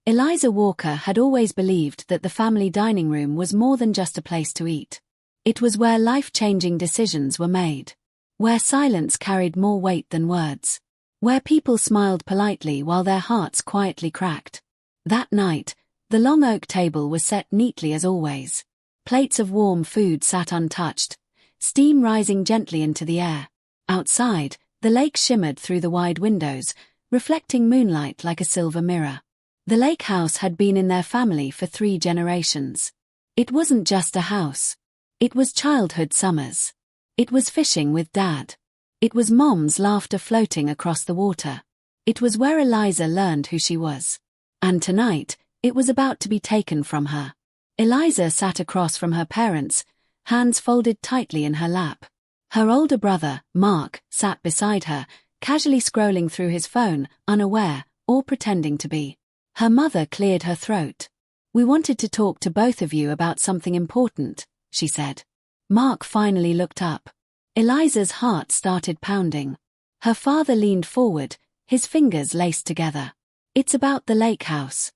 Eliza Walker had always believed that the family dining room was more than just a place to eat. It was where life-changing decisions were made. Where silence carried more weight than words. Where people smiled politely while their hearts quietly cracked. That night, the long oak table was set neatly as always. Plates of warm food sat untouched, steam rising gently into the air. Outside, the lake shimmered through the wide windows, reflecting moonlight like a silver mirror. The lake house had been in their family for 3 generations. It wasn't just a house. It was childhood summers. It was fishing with Dad. It was Mom's laughter floating across the water. It was where Eliza learned who she was. And tonight, it was about to be taken from her. Eliza sat across from her parents, hands folded tightly in her lap. Her older brother, Mark, sat beside her, casually scrolling through his phone, unaware, or pretending to be. Her mother cleared her throat. "We wanted to talk to both of you about something important," she said. Mark finally looked up. Eliza's heart started pounding. Her father leaned forward, his fingers laced together. "It's about the lake house."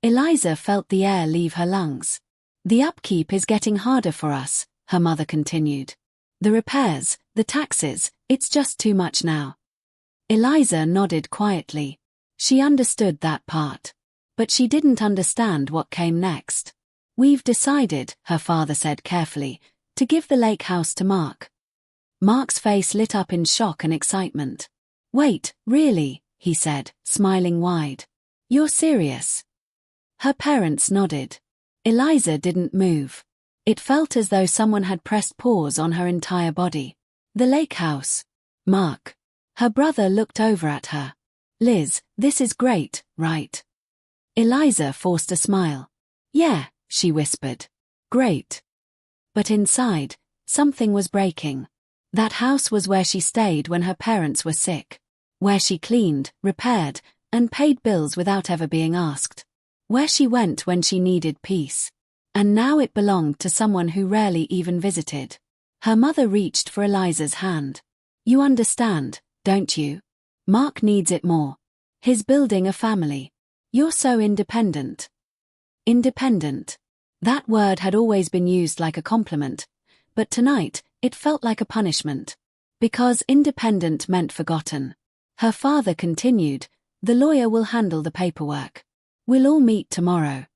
Eliza felt the air leave her lungs. "The upkeep is getting harder for us," her mother continued. "The repairs, the taxes, it's just too much now." Eliza nodded quietly. She understood that part. But she didn't understand what came next. "We've decided," her father said carefully, "to give the lake house to Mark." Mark's face lit up in shock and excitement. "Wait, really?" he said, smiling wide. "You're serious?" Her parents nodded. Eliza didn't move. It felt as though someone had pressed pause on her entire body. "The lake house. Mark." Her brother looked over at her. "Liz, this is great, right?" Eliza forced a smile. "Yeah," she whispered. "Great." But inside, something was breaking. That house was where she stayed when her parents were sick. Where she cleaned, repaired, and paid bills without ever being asked. Where she went when she needed peace. And now it belonged to someone who rarely even visited. Her mother reached for Eliza's hand. "You understand, don't you? Mark needs it more. He's building a family. You're so independent." Independent. That word had always been used like a compliment, but tonight, it felt like a punishment. Because independent meant forgotten. Her father continued, "The lawyer will handle the paperwork. We'll all meet tomorrow."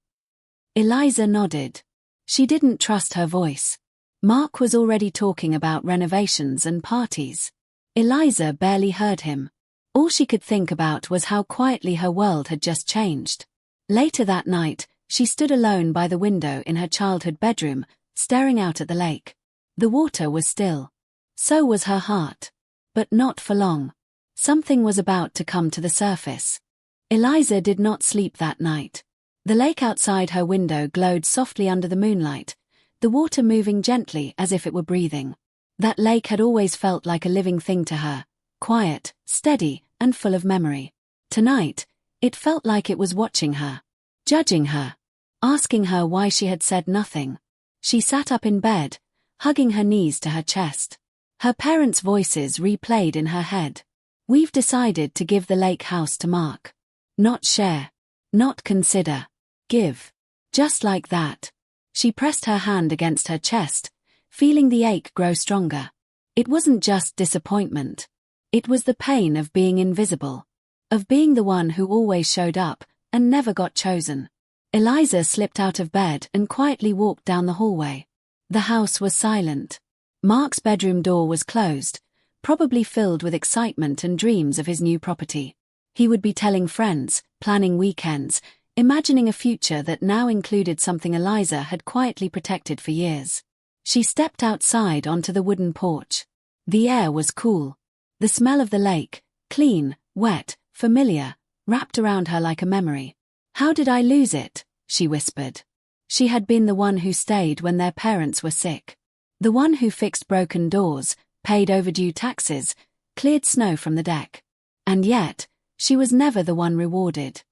Eliza nodded. She didn't trust her voice. Mark was already talking about renovations and parties. Eliza barely heard him. All she could think about was how quietly her world had just changed. Later that night, she stood alone by the window in her childhood bedroom, staring out at the lake. The water was still. So was her heart. But not for long. Something was about to come to the surface. Eliza did not sleep that night. The lake outside her window glowed softly under the moonlight, the water moving gently as if it were breathing. That lake had always felt like a living thing to her, quiet, steady, and full of memory. Tonight, it felt like it was watching her, judging her, asking her why she had said nothing. She sat up in bed, hugging her knees to her chest. Her parents' voices replayed in her head. "We've decided to give the lake house to Mark. Not share. Not consider. Give." Just like that. She pressed her hand against her chest, feeling the ache grow stronger. It wasn't just disappointment. It was the pain of being invisible. Of being the one who always showed up, and never got chosen. Eliza slipped out of bed and quietly walked down the hallway. The house was silent. Mark's bedroom door was closed, probably filled with excitement and dreams of his new property. He would be telling friends, planning weekends, imagining a future that now included something Eliza had quietly protected for years. She stepped outside onto the wooden porch. The air was cool. The smell of the lake, clean, wet, familiar, wrapped around her like a memory. "How did I lose it?" she whispered. She had been the one who stayed when their parents were sick. The one who fixed broken doors, paid overdue taxes, cleared snow from the deck. And yet, she was never the one rewarded.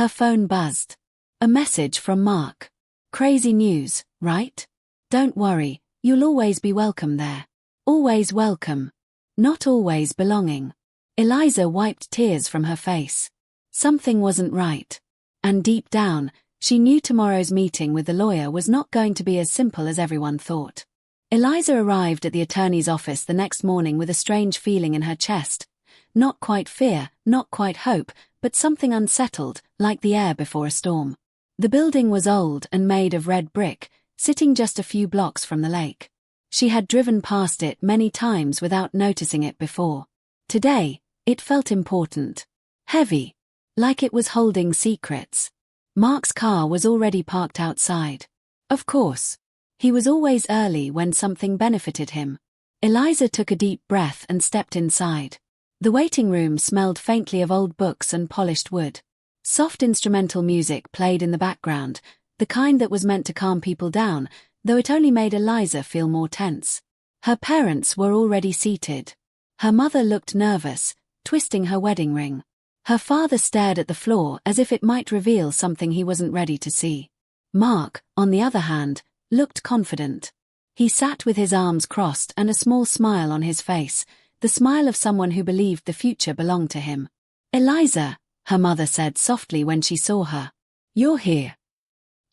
Her phone buzzed. A message from Mark. "Crazy news, right? Don't worry, you'll always be welcome there. Always welcome. Not always belonging." Eliza wiped tears from her face. Something wasn't right. And deep down, she knew tomorrow's meeting with the lawyer was not going to be as simple as everyone thought. Eliza arrived at the attorney's office the next morning with a strange feeling in her chest. Not quite fear, not quite hope, but something unsettled, like the air before a storm. The building was old and made of red brick, sitting just a few blocks from the lake. She had driven past it many times without noticing it before. Today, it felt important. Heavy. Like it was holding secrets. Mark's car was already parked outside. Of course. He was always early when something benefited him. Eliza took a deep breath and stepped inside. The waiting room smelled faintly of old books and polished wood. Soft instrumental music played in the background, the kind that was meant to calm people down, though it only made Eliza feel more tense. Her parents were already seated. Her mother looked nervous, twisting her wedding ring. Her father stared at the floor as if it might reveal something he wasn't ready to see. Mark, on the other hand, looked confident. He sat with his arms crossed and a small smile on his face, the smile of someone who believed the future belonged to him. "Eliza," her mother said softly when she saw her. "You're here."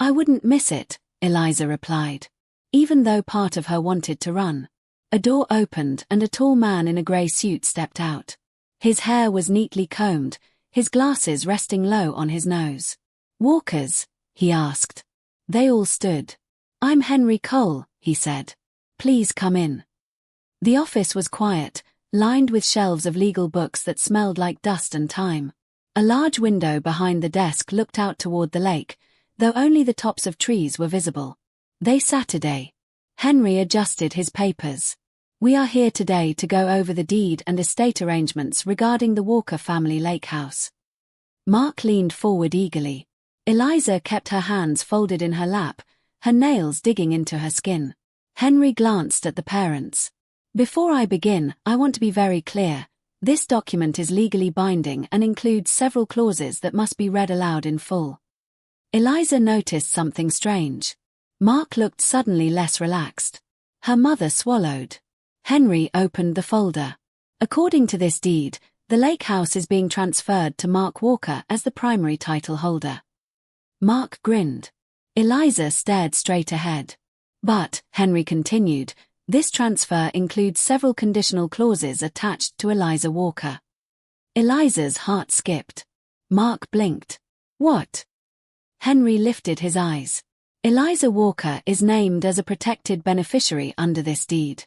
"I wouldn't miss it," Eliza replied, even though part of her wanted to run. A door opened and a tall man in a grey suit stepped out. His hair was neatly combed, his glasses resting low on his nose. "Walkers?" he asked. They all stood. "I'm Henry Cole," he said. "Please come in." The office was quiet, lined with shelves of legal books that smelled like dust and time. A large window behind the desk looked out toward the lake, though only the tops of trees were visible. "They Saturday." Henry adjusted his papers. "We are here today to go over the deed and estate arrangements regarding the Walker family lake house." Mark leaned forward eagerly. Eliza kept her hands folded in her lap, her nails digging into her skin. Henry glanced at the parents. "Before I begin, I want to be very clear. This document is legally binding and includes several clauses that must be read aloud in full." Eliza noticed something strange. Mark looked suddenly less relaxed. Her mother swallowed. Henry opened the folder. "According to this deed, the lake house is being transferred to Mark Walker as the primary title holder." Mark grinned. Eliza stared straight ahead. "But," Henry continued, "this transfer includes several conditional clauses attached to Eliza Walker." Eliza's heart skipped. Mark blinked. "What?" Henry lifted his eyes. "Eliza Walker is named as a protected beneficiary under this deed."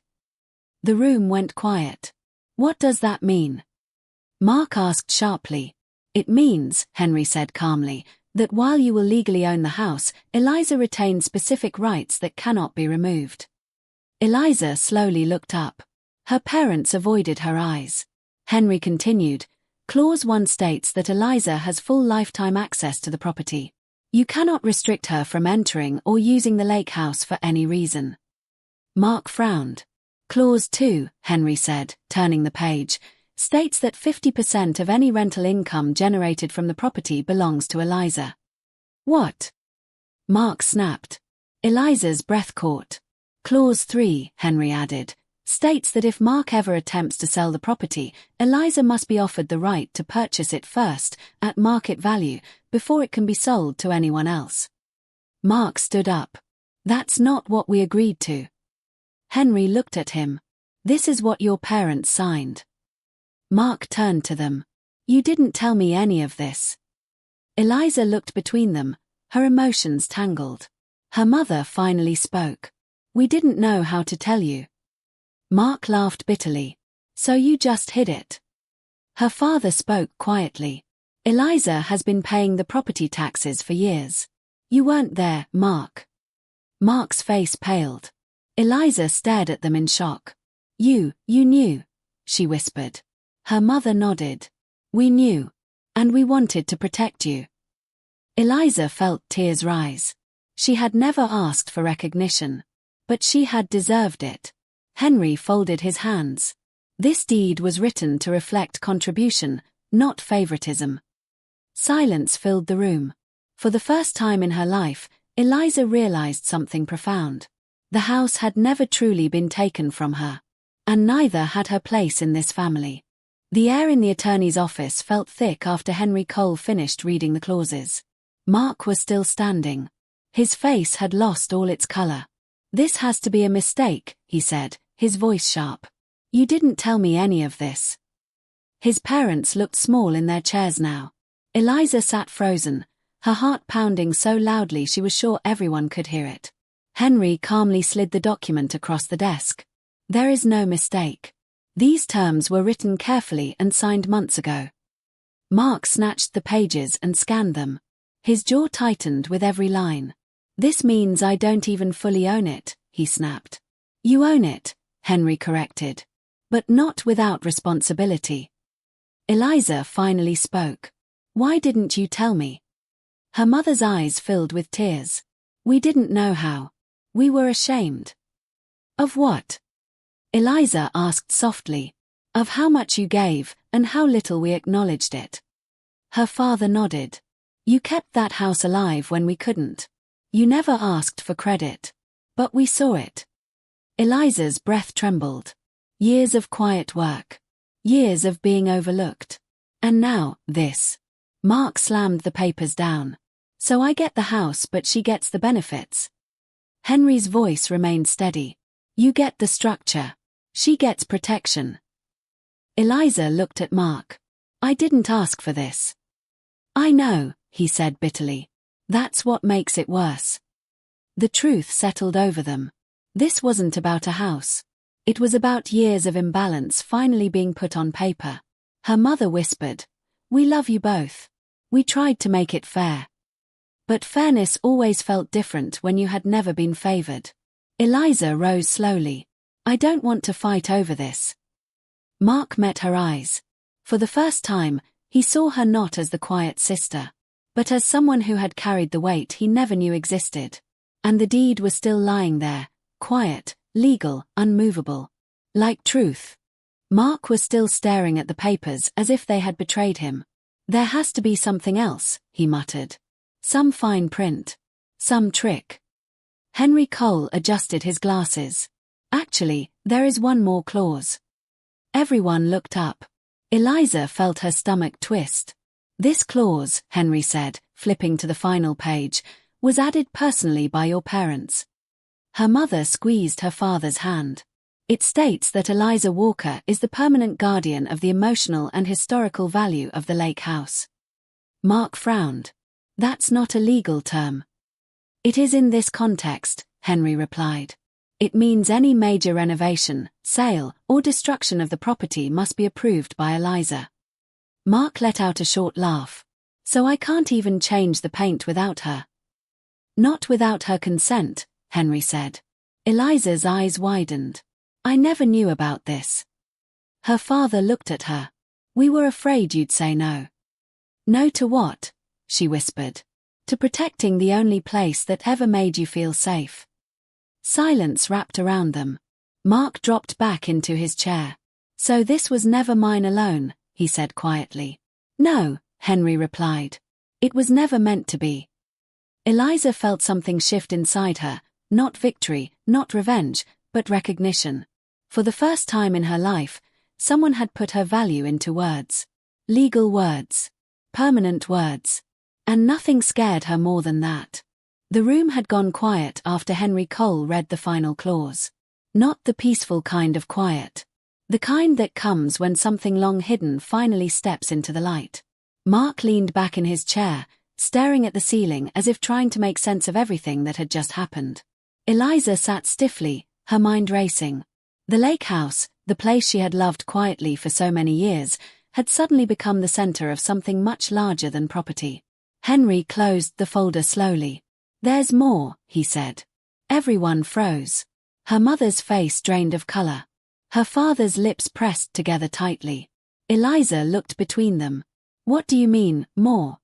The room went quiet. "What does that mean?" Mark asked sharply. "It means," Henry said calmly, "that while you will legally own the house, Eliza retains specific rights that cannot be removed." Eliza slowly looked up. Her parents avoided her eyes. Henry continued, "Clause 1 states that Eliza has full lifetime access to the property. You cannot restrict her from entering or using the lake house for any reason." Mark frowned. "Clause 2, Henry said, turning the page, states that 50% of any rental income generated from the property belongs to Eliza." "What?" Mark snapped. Eliza's breath caught. "Clause 3, Henry added, states that if Mark ever attempts to sell the property, Eliza must be offered the right to purchase it first, at market value, before it can be sold to anyone else." Mark stood up. "That's not what we agreed to." Henry looked at him. "This is what your parents signed." Mark turned to them. "You didn't tell me any of this." Eliza looked between them, her emotions tangled. Her mother finally spoke. "We didn't know how to tell you." Mark laughed bitterly. "So you just hid it." Her father spoke quietly. "Eliza has been paying the property taxes for years. You weren't there, Mark." Mark's face paled. Eliza stared at them in shock. You knew," she whispered. Her mother nodded. "We knew. And we wanted to protect you." Eliza felt tears rise. She had never asked for recognition. But she had deserved it. Henry folded his hands. This deed was written to reflect contribution, not favoritism. Silence filled the room. For the first time in her life, Eliza realized something profound. The house had never truly been taken from her. And neither had her place in this family. The air in the attorney's office felt thick after Henry Cole finished reading the clauses. Mark was still standing. His face had lost all its color. "This has to be a mistake," he said, his voice sharp. "You didn't tell me any of this." His parents looked small in their chairs now. Eliza sat frozen, her heart pounding so loudly she was sure everyone could hear it. Henry calmly slid the document across the desk. "There is no mistake. These terms were written carefully and signed months ago." Mark snatched the pages and scanned them. His jaw tightened with every line. "This means I don't even fully own it," he snapped. "You own it," Henry corrected. "But not without responsibility." Eliza finally spoke. "Why didn't you tell me?" Her mother's eyes filled with tears. "We didn't know how. We were ashamed." "Of what?" Eliza asked softly. "Of how much you gave, and how little we acknowledged it." Her father nodded. "You kept that house alive when we couldn't. You never asked for credit. But we saw it." Eliza's breath trembled. Years of quiet work. Years of being overlooked. And now, this. Mark slammed the papers down. "So I get the house but she gets the benefits." Henry's voice remained steady. "You get the structure. She gets protection." Eliza looked at Mark. "I didn't ask for this." "I know," he said bitterly. "That's what makes it worse." The truth settled over them. This wasn't about a house. It was about years of imbalance finally being put on paper. Her mother whispered, "We love you both. We tried to make it fair." But fairness always felt different when you had never been favored. Eliza rose slowly. "I don't want to fight over this." Mark met her eyes. For the first time, he saw her not as the quiet sister, but as someone who had carried the weight he never knew existed. And the deed was still lying there, quiet, legal, unmovable. Like truth. Mark was still staring at the papers as if they had betrayed him. "There has to be something else," he muttered. "Some fine print. Some trick." Henry Cole adjusted his glasses. "Actually, there is one more clause." Everyone looked up. Eliza felt her stomach twist. "This clause," Henry said, flipping to the final page, "was added personally by your parents." Her mother squeezed her father's hand. "It states that Eliza Walker is the permanent guardian of the emotional and historical value of the lake house." Mark frowned. "That's not a legal term." "It is in this context," Henry replied. "It means any major renovation, sale, or destruction of the property must be approved by Eliza." Mark let out a short laugh. "So I can't even change the paint without her?" "Not without her consent," Henry said. Eliza's eyes widened. "I never knew about this." Her father looked at her. "We were afraid you'd say no." "No to what?" she whispered. "To protecting the only place that ever made you feel safe." Silence wrapped around them. Mark dropped back into his chair. "So this was never mine alone," he said quietly. "No," Henry replied. "It was never meant to be." Eliza felt something shift inside her, not victory, not revenge, but recognition. For the first time in her life, someone had put her value into words. Legal words. Permanent words. And nothing scared her more than that. The room had gone quiet after Henry Cole read the final clause. Not the peaceful kind of quiet. The kind that comes when something long hidden finally steps into the light. Mark leaned back in his chair, staring at the ceiling as if trying to make sense of everything that had just happened. Eliza sat stiffly, her mind racing. The lake house, the place she had loved quietly for so many years, had suddenly become the center of something much larger than property. Henry closed the folder slowly. "There's more," he said. Everyone froze. Her mother's face drained of color. Her father's lips pressed together tightly. Eliza looked between them. "What do you mean, more?"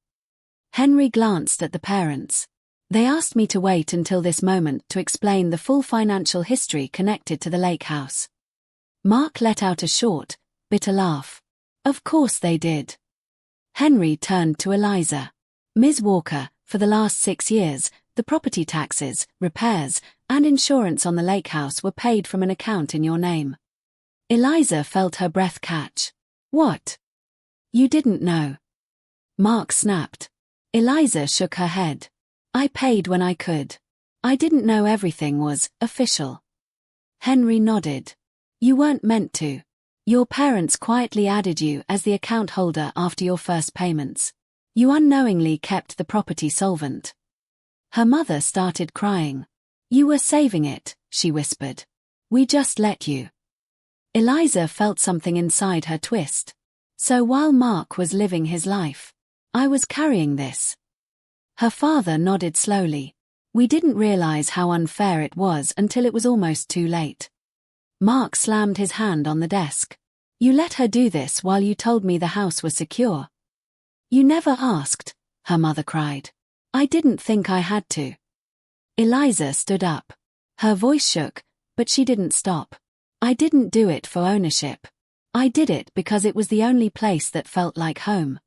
Henry glanced at the parents. "They asked me to wait until this moment to explain the full financial history connected to the lake house." Mark let out a short, bitter laugh. "Of course they did." Henry turned to Eliza. "Ms. Walker, for the last 6 years, the property taxes, repairs, and insurance on the lake house were paid from an account in your name." Eliza felt her breath catch. "What? You didn't know?" Mark snapped. Eliza shook her head. I paid when I could. I didn't know everything was official. Henry nodded. You weren't meant to. Your parents quietly added you as the account holder after your first payments. You unknowingly kept the property solvent. Her mother started crying. You were saving it, she whispered. We just let you. Eliza felt something inside her twist. So while Mark was living his life, I was carrying this. Her father nodded slowly. We didn't realize how unfair it was until it was almost too late. Mark slammed his hand on the desk. You let her do this while you told me the house was secure. You never asked, her mother cried. I didn't think I had to. Eliza stood up. Her voice shook, but she didn't stop. I didn't do it for ownership. I did it because it was the only place that felt like home.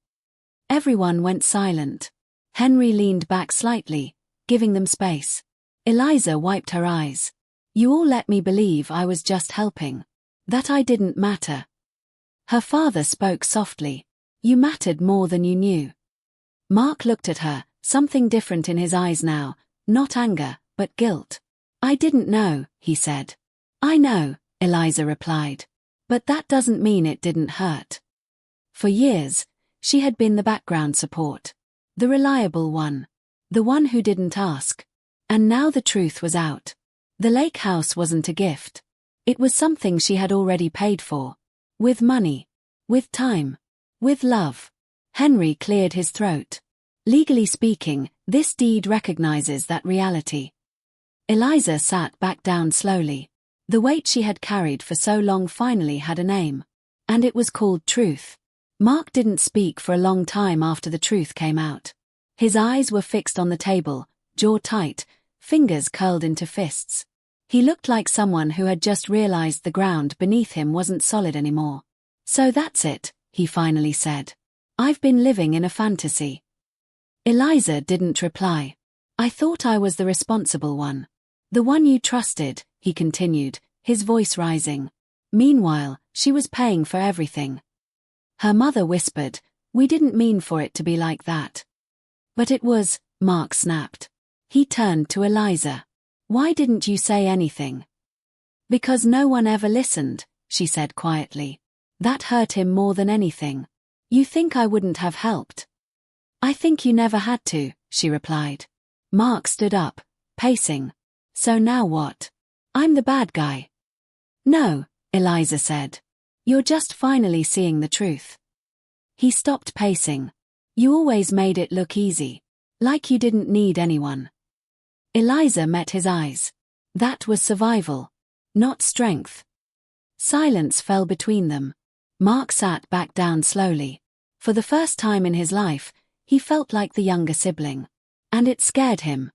Everyone went silent. Henry leaned back slightly, giving them space. Eliza wiped her eyes. You all let me believe I was just helping. That I didn't matter. Her father spoke softly. You mattered more than you knew. Mark looked at her, something different in his eyes now, not anger, but guilt. I didn't know, he said. I know, Eliza replied. But that doesn't mean it didn't hurt. For years, she had been the background support. The reliable one. The one who didn't ask. And now the truth was out. The lake house wasn't a gift. It was something she had already paid for. With money. With time. With love. Henry cleared his throat. Legally speaking, this deed recognizes that reality. Eliza sat back down slowly. The weight she had carried for so long finally had a name. And it was called truth. Mark didn't speak for a long time after the truth came out. His eyes were fixed on the table, jaw tight, fingers curled into fists. He looked like someone who had just realized the ground beneath him wasn't solid anymore. So that's it, he finally said. I've been living in a fantasy. Eliza didn't reply. I thought I was the responsible one. The one you trusted, he continued, his voice rising. Meanwhile, she was paying for everything. Her mother whispered, we didn't mean for it to be like that. But it was, Mark snapped. He turned to Eliza. Why didn't you say anything? Because no one ever listened, she said quietly. That hurt him more than anything. You think I wouldn't have helped? I think you never had to, she replied. Mark stood up, pacing. So now what? I'm the bad guy. No, Eliza said. You're just finally seeing the truth. He stopped pacing. You always made it look easy. Like you didn't need anyone. Eliza met his eyes. That was survival. Not strength. Silence fell between them. Mark sat back down slowly. For the first time in his life, he felt like the younger sibling. And it scared him.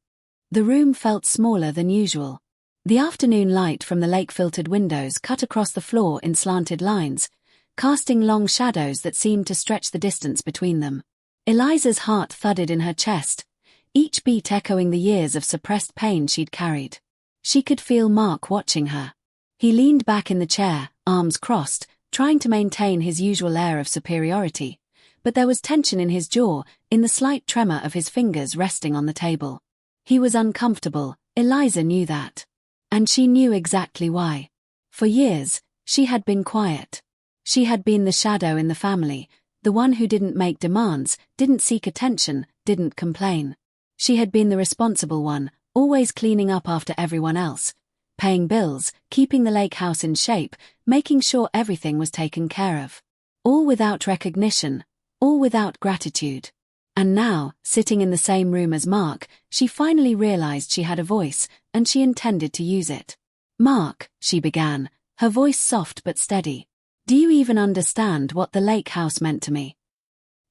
The room felt smaller than usual. The afternoon light from the lake-filtered windows cut across the floor in slanted lines, casting long shadows that seemed to stretch the distance between them. Eliza's heart thudded in her chest, each beat echoing the years of suppressed pain she'd carried. She could feel Mark watching her. He leaned back in the chair, arms crossed, trying to maintain his usual air of superiority. But there was tension in his jaw, in the slight tremor of his fingers resting on the table. He was uncomfortable, Eliza knew that. And she knew exactly why. For years, she had been quiet. She had been the shadow in the family, the one who didn't make demands, didn't seek attention, didn't complain. She had been the responsible one, always cleaning up after everyone else, paying bills, keeping the lake house in shape, making sure everything was taken care of. All without recognition, all without gratitude. And now, sitting in the same room as Mark, she finally realized she had a voice, and she intended to use it. Mark, she began, her voice soft but steady. Do you even understand what the lake house meant to me?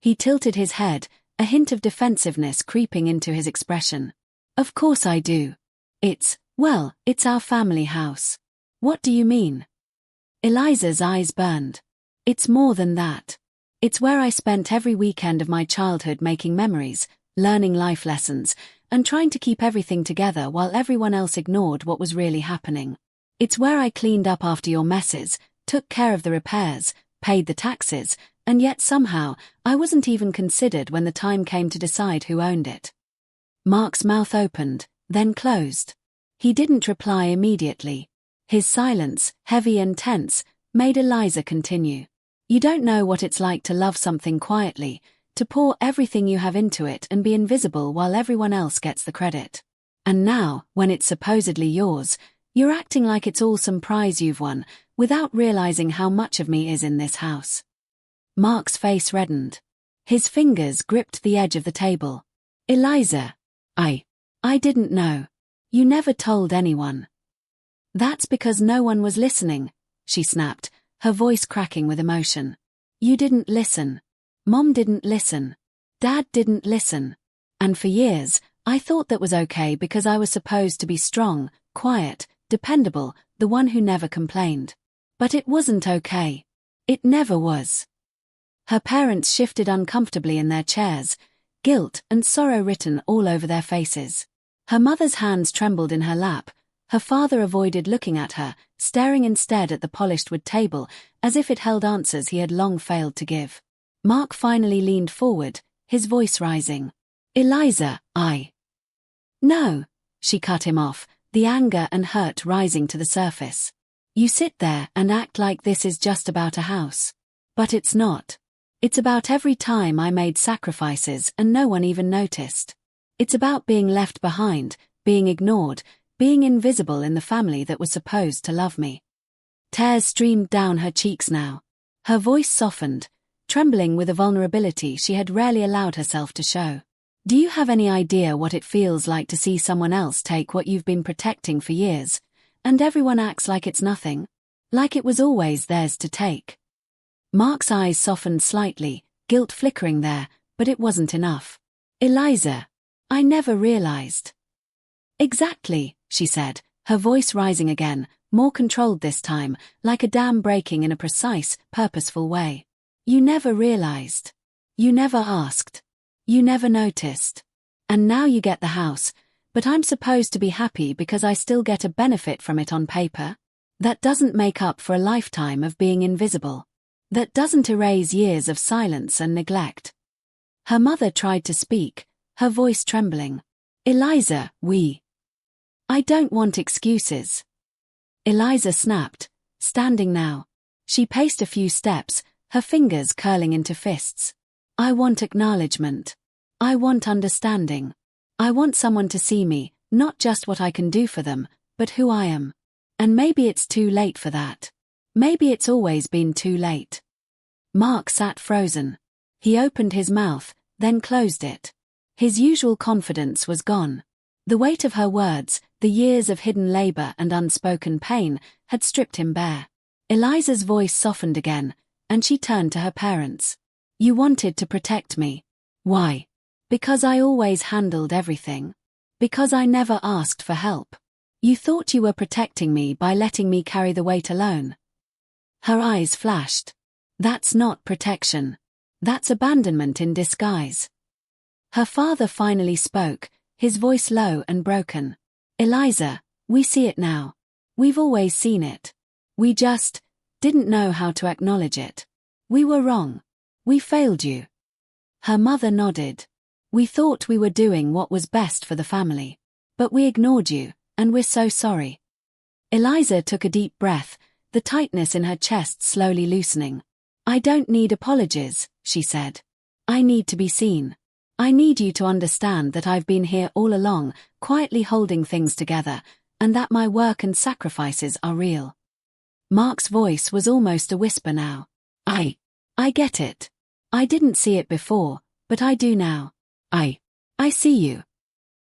He tilted his head, a hint of defensiveness creeping into his expression. Of course I do. It's our family house. What do you mean? Eliza's eyes burned. It's more than that. It's where I spent every weekend of my childhood making memories, learning life lessons, and trying to keep everything together while everyone else ignored what was really happening. It's where I cleaned up after your messes, took care of the repairs, paid the taxes, And yet somehow, I wasn't even considered when the time came to decide who owned it. Mark's mouth opened, then closed. He didn't reply immediately. His silence, heavy and tense, made Eliza continue. You don't know what it's like to love something quietly, to pour everything you have into it and be invisible while everyone else gets the credit. And now, when it's supposedly yours, you're acting like it's all some prize you've won, without realizing how much of me is in this house. Mark's face reddened. His fingers gripped the edge of the table. Eliza, I didn't know. You never told anyone. That's because no one was listening, she snapped, her voice cracking with emotion. You didn't listen. Mom didn't listen. Dad didn't listen. And for years, I thought that was okay because I was supposed to be strong, quiet, dependable, the one who never complained. But it wasn't okay. It never was. Her parents shifted uncomfortably in their chairs, guilt and sorrow written all over their faces. Her mother's hands trembled in her lap. Her father avoided looking at her, staring instead at the polished wood table, as if it held answers he had long failed to give. Mark finally leaned forward, his voice rising. Eliza, No, she cut him off, the anger and hurt rising to the surface. You sit there and act like this is just about a house. But it's not. It's about every time I made sacrifices and no one even noticed. It's about being left behind, being ignored, being invisible in the family that was supposed to love me. Tears streamed down her cheeks now. Her voice softened, trembling with a vulnerability she had rarely allowed herself to show. Do you have any idea what it feels like to see someone else take what you've been protecting for years, and everyone acts like it's nothing? Like it was always theirs to take. Mark's eyes softened slightly, guilt flickering there, but it wasn't enough. Eliza, I never realized. Exactly, she said, her voice rising again, more controlled this time, like a dam breaking in a precise, purposeful way. You never realized. You never asked. You never noticed. And now you get the house, but I'm supposed to be happy because I still get a benefit from it on paper? That doesn't make up for a lifetime of being invisible. That doesn't erase years of silence and neglect. Her mother tried to speak, her voice trembling. Eliza, I don't want excuses. Eliza snapped, standing now. She paced a few steps, her fingers curling into fists. I want acknowledgement. I want understanding. I want someone to see me, not just what I can do for them, but who I am. And maybe it's too late for that. Maybe it's always been too late. Mark sat frozen. He opened his mouth, then closed it. His usual confidence was gone. The weight of her words, the years of hidden labor and unspoken pain, had stripped him bare. Eliza's voice softened again, and she turned to her parents. You wanted to protect me. Why? Because I always handled everything. Because I never asked for help. You thought you were protecting me by letting me carry the weight alone. Her eyes flashed. That's not protection. That's abandonment in disguise. Her father finally spoke, his voice low and broken. Eliza, we see it now. We've always seen it. We just didn't know how to acknowledge it. We were wrong. We failed you. Her mother nodded. We thought we were doing what was best for the family. But we ignored you, and we're so sorry. Eliza took a deep breath, the tightness in her chest slowly loosening. I don't need apologies, she said. I need to be seen. I need you to understand that I've been here all along, quietly holding things together, and that my work and sacrifices are real. Mark's voice was almost a whisper now. I get it. I didn't see it before, but I do now. I see you.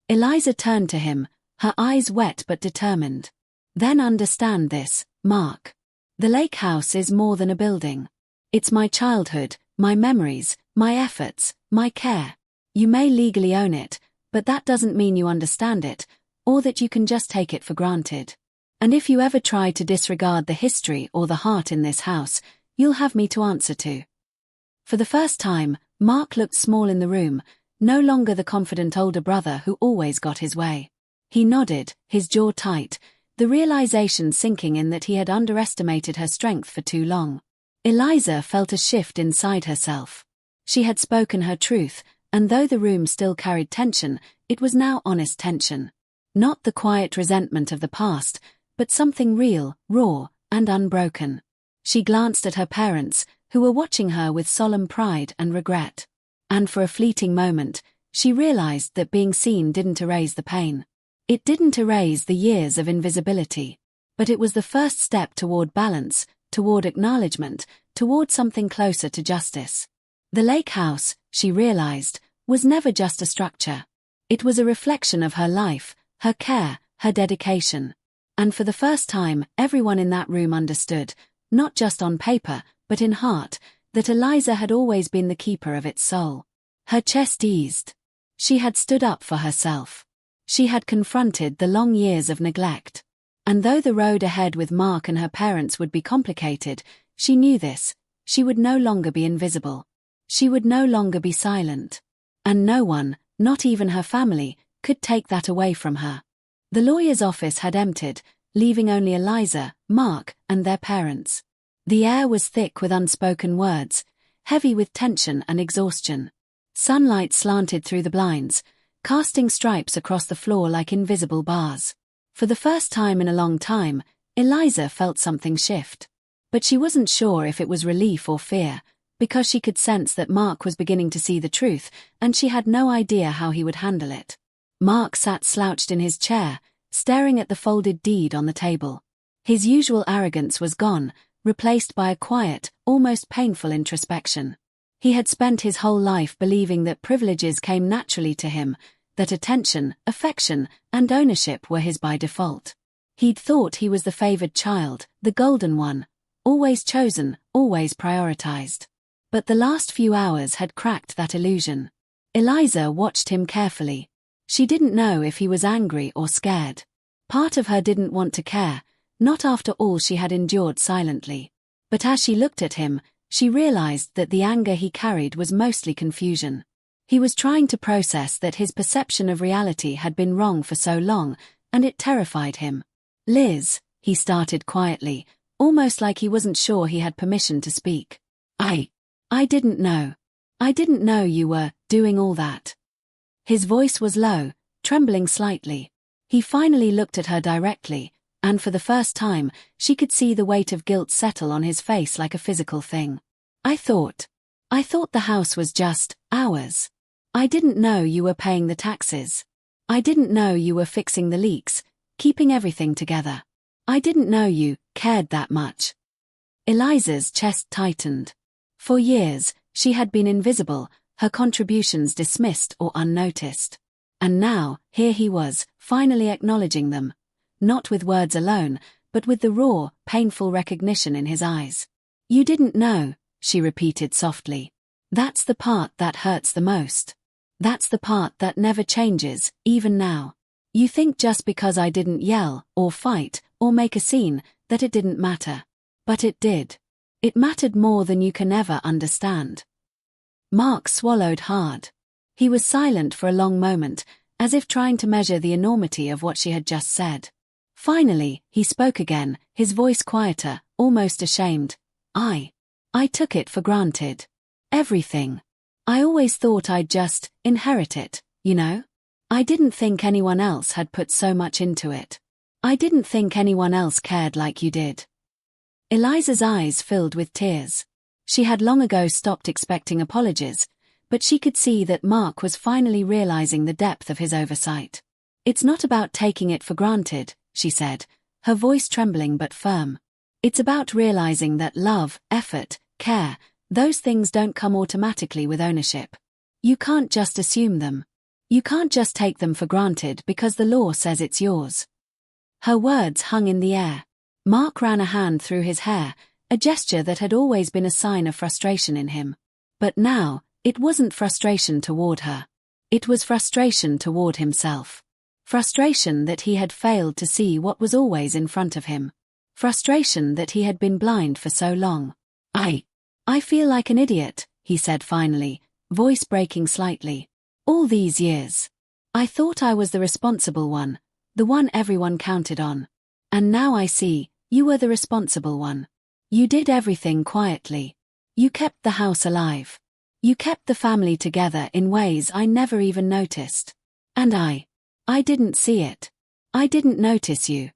Eliza turned to him, her eyes wet but determined. Then understand this, Mark. The lake house is more than a building. It's my childhood, my memories, my efforts, my care. You may legally own it, but that doesn't mean you understand it, or that you can just take it for granted. And if you ever try to disregard the history or the heart in this house, you'll have me to answer to. For the first time, Mark looked small in the room, no longer the confident older brother who always got his way. He nodded, his jaw tight, the realization sinking in that he had underestimated her strength for too long. Eliza felt a shift inside herself. She had spoken her truth, and though the room still carried tension, it was now honest tension. Not the quiet resentment of the past, but something real, raw, and unbroken. She glanced at her parents, who were watching her with solemn pride and regret. And for a fleeting moment, she realized that being seen didn't erase the pain. It didn't erase the years of invisibility. But it was the first step toward balance, toward acknowledgement, toward something closer to justice. The lake house, she realized, was never just a structure. It was a reflection of her life, her care, her dedication. And for the first time, everyone in that room understood, not just on paper, but in heart, that Eliza had always been the keeper of its soul. Her chest eased. She had stood up for herself. She had confronted the long years of neglect. And though the road ahead with Mark and her parents would be complicated, she knew this. She would no longer be invisible. She would no longer be silent. And no one, not even her family, could take that away from her. The lawyer's office had emptied, leaving only Eliza, Mark, and their parents. The air was thick with unspoken words, heavy with tension and exhaustion. Sunlight slanted through the blinds, casting stripes across the floor like invisible bars. For the first time in a long time, Eliza felt something shift. But she wasn't sure if it was relief or fear, because she could sense that Mark was beginning to see the truth, and she had no idea how he would handle it. Mark sat slouched in his chair, staring at the folded deed on the table. His usual arrogance was gone, replaced by a quiet, almost painful introspection. He had spent his whole life believing that privileges came naturally to him, that attention, affection, and ownership were his by default. He'd thought he was the favored child, the golden one, always chosen, always prioritized. But the last few hours had cracked that illusion. Eliza watched him carefully. She didn't know if he was angry or scared. Part of her didn't want to care, not after all she had endured silently. But as she looked at him, she realized that the anger he carried was mostly confusion. He was trying to process that his perception of reality had been wrong for so long, and it terrified him. "Liz," he started quietly, almost like he wasn't sure he had permission to speak. I didn't know. I didn't know you were doing all that." His voice was low, trembling slightly. He finally looked at her directly, and for the first time, she could see the weight of guilt settle on his face like a physical thing. I thought the house was just ours. I didn't know you were paying the taxes. I didn't know you were fixing the leaks, keeping everything together. I didn't know you cared that much." Eliza's chest tightened. For years, she had been invisible, her contributions dismissed or unnoticed. And now, here he was, finally acknowledging them. Not with words alone, but with the raw, painful recognition in his eyes. "You didn't know," she repeated softly. "That's the part that hurts the most. That's the part that never changes, even now. You think just because I didn't yell, or fight, or make a scene, that it didn't matter. But it did. It mattered more than you can ever understand." Mark swallowed hard. He was silent for a long moment, as if trying to measure the enormity of what she had just said. Finally, he spoke again, his voice quieter, almost ashamed. I took it for granted. Everything. I always thought I'd just inherit it, you know? I didn't think anyone else had put so much into it. I didn't think anyone else cared like you did." Eliza's eyes filled with tears. She had long ago stopped expecting apologies, but she could see that Mark was finally realizing the depth of his oversight. "It's not about taking it for granted," she said, her voice trembling but firm. "It's about realizing that love, effort, care, those things don't come automatically with ownership. You can't just assume them. You can't just take them for granted because the law says it's yours." Her words hung in the air. Mark ran a hand through his hair, a gesture that had always been a sign of frustration in him. But now, it wasn't frustration toward her. It was frustration toward himself. Frustration that he had failed to see what was always in front of him. Frustration that he had been blind for so long. I feel like an idiot," he said finally, voice breaking slightly. "All these years. I thought I was the responsible one, the one everyone counted on. And now I see, you were the responsible one. You did everything quietly. You kept the house alive. You kept the family together in ways I never even noticed. And I didn't see it. I didn't notice you."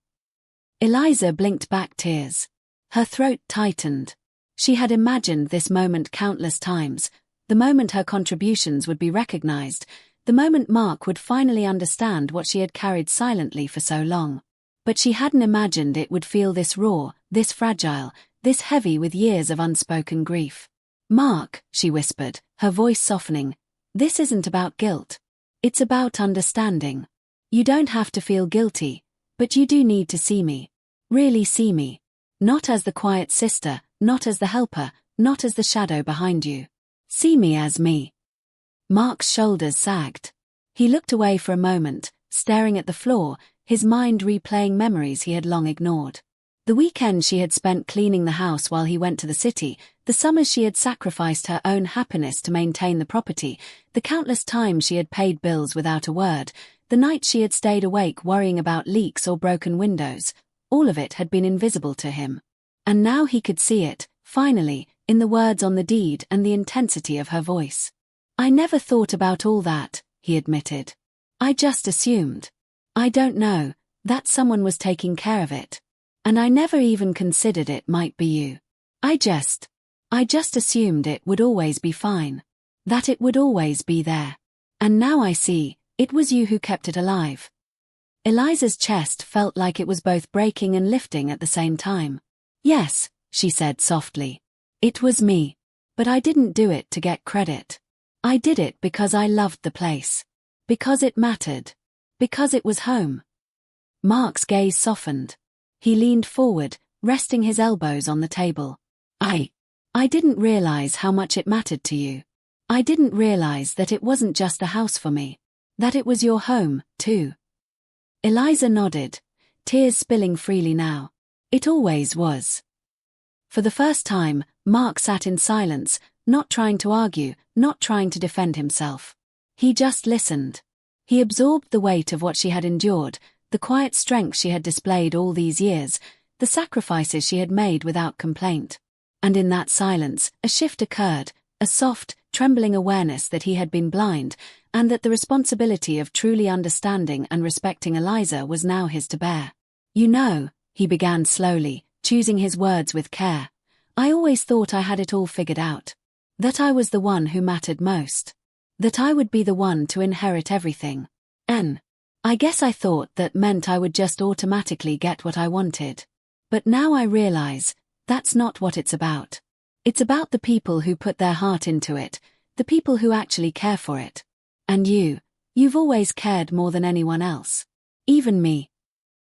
Eliza blinked back tears. Her throat tightened. She had imagined this moment countless times, the moment her contributions would be recognized, the moment Mark would finally understand what she had carried silently for so long. But she hadn't imagined it would feel this raw, this fragile, this heavy with years of unspoken grief. "Mark," she whispered, her voice softening, "this isn't about guilt. It's about understanding. You don't have to feel guilty, but you do need to see me. Really see me. Not as the quiet sister, not as the helper, not as the shadow behind you. See me as me." Mark's shoulders sagged. He looked away for a moment, staring at the floor, his mind replaying memories he had long ignored. The weekend she had spent cleaning the house while he went to the city, the summers she had sacrificed her own happiness to maintain the property, the countless times she had paid bills without a word, the nights she had stayed awake worrying about leaks or broken windows, all of it had been invisible to him. And now he could see it, finally, in the words on the deed and the intensity of her voice. "I never thought about all that," he admitted. "I just assumed. I don't know, that someone was taking care of it. And I never even considered it might be you. I just assumed it would always be fine. That it would always be there. And now I see, it was you who kept it alive." Eliza's chest felt like it was both breaking and lifting at the same time. "Yes," she said softly. "It was me. But I didn't do it to get credit. I did it because I loved the place. Because it mattered. Because it was home." Mark's gaze softened. He leaned forward, resting his elbows on the table. I didn't realize how much it mattered to you. I didn't realize that it wasn't just a house for me. That it was your home, too." Eliza nodded, tears spilling freely now. "It always was." For the first time, Mark sat in silence, not trying to argue, not trying to defend himself. He just listened. He absorbed the weight of what she had endured, the quiet strength she had displayed all these years, the sacrifices she had made without complaint. And in that silence, a shift occurred, a soft, trembling awareness that he had been blind, and that the responsibility of truly understanding and respecting Eliza was now his to bear. "You know," he began slowly, choosing his words with care, "I always thought I had it all figured out. That I was the one who mattered most. That I would be the one to inherit everything. And I guess I thought that meant I would just automatically get what I wanted. But now I realize, that's not what it's about. It's about the people who put their heart into it, the people who actually care for it. And you've always cared more than anyone else. Even me."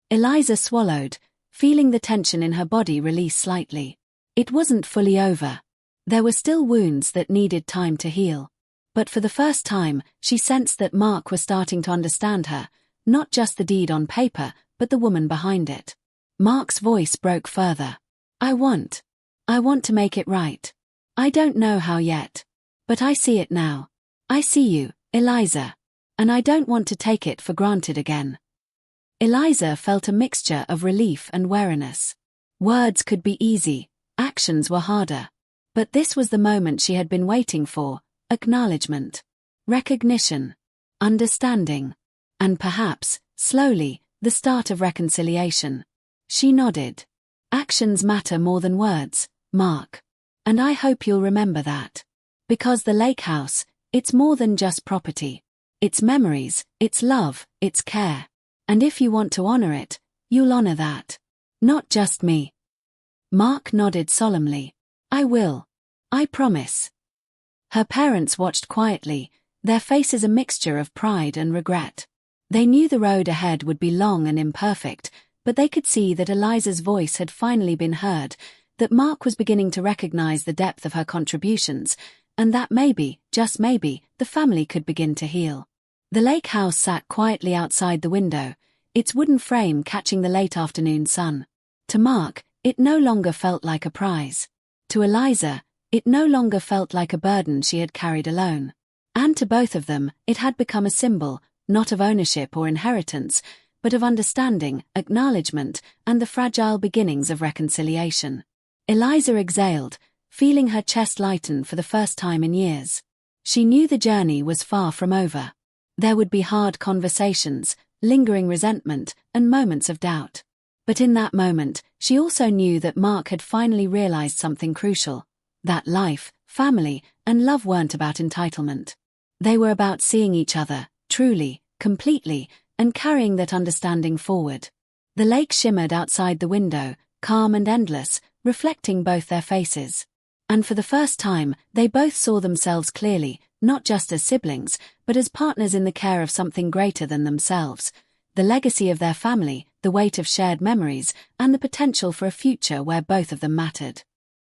Eliza swallowed, feeling the tension in her body release slightly. It wasn't fully over. There were still wounds that needed time to heal. But for the first time, she sensed that Mark was starting to understand her, not just the deed on paper, but the woman behind it. Mark's voice broke further. I want to make it right. I don't know how yet. But I see it now. I see you, Eliza. And I don't want to take it for granted again." Eliza felt a mixture of relief and wariness. Words could be easy, actions were harder. But this was the moment she had been waiting for: acknowledgement, recognition, understanding, and perhaps, slowly, the start of reconciliation. She nodded. "Actions matter more than words, Mark. And I hope you'll remember that. Because the lake house, it's more than just property. It's memories, it's love, it's care. And if you want to honor it, you'll honor that. Not just me." Mark nodded solemnly. "I will. I promise." Her parents watched quietly, their faces a mixture of pride and regret. They knew the road ahead would be long and imperfect, but they could see that Eliza's voice had finally been heard, that Mark was beginning to recognize the depth of her contributions, and that maybe, just maybe, the family could begin to heal. The lake house sat quietly outside the window, its wooden frame catching the late afternoon sun. To Mark, it no longer felt like a prize. To Eliza, it no longer felt like a burden she had carried alone. And to both of them, it had become a symbol, not of ownership or inheritance, but of understanding, acknowledgement, and the fragile beginnings of reconciliation. Eliza exhaled, feeling her chest lighten for the first time in years. She knew the journey was far from over. There would be hard conversations, lingering resentment, and moments of doubt. But in that moment, she also knew that Mark had finally realized something crucial. That life, family, and love weren't about entitlement. They were about seeing each other, truly, completely, and carrying that understanding forward. The lake shimmered outside the window, calm and endless, reflecting both their faces. And for the first time, they both saw themselves clearly, not just as siblings, but as partners in the care of something greater than themselves. The legacy of their family, the weight of shared memories, and the potential for a future where both of them mattered.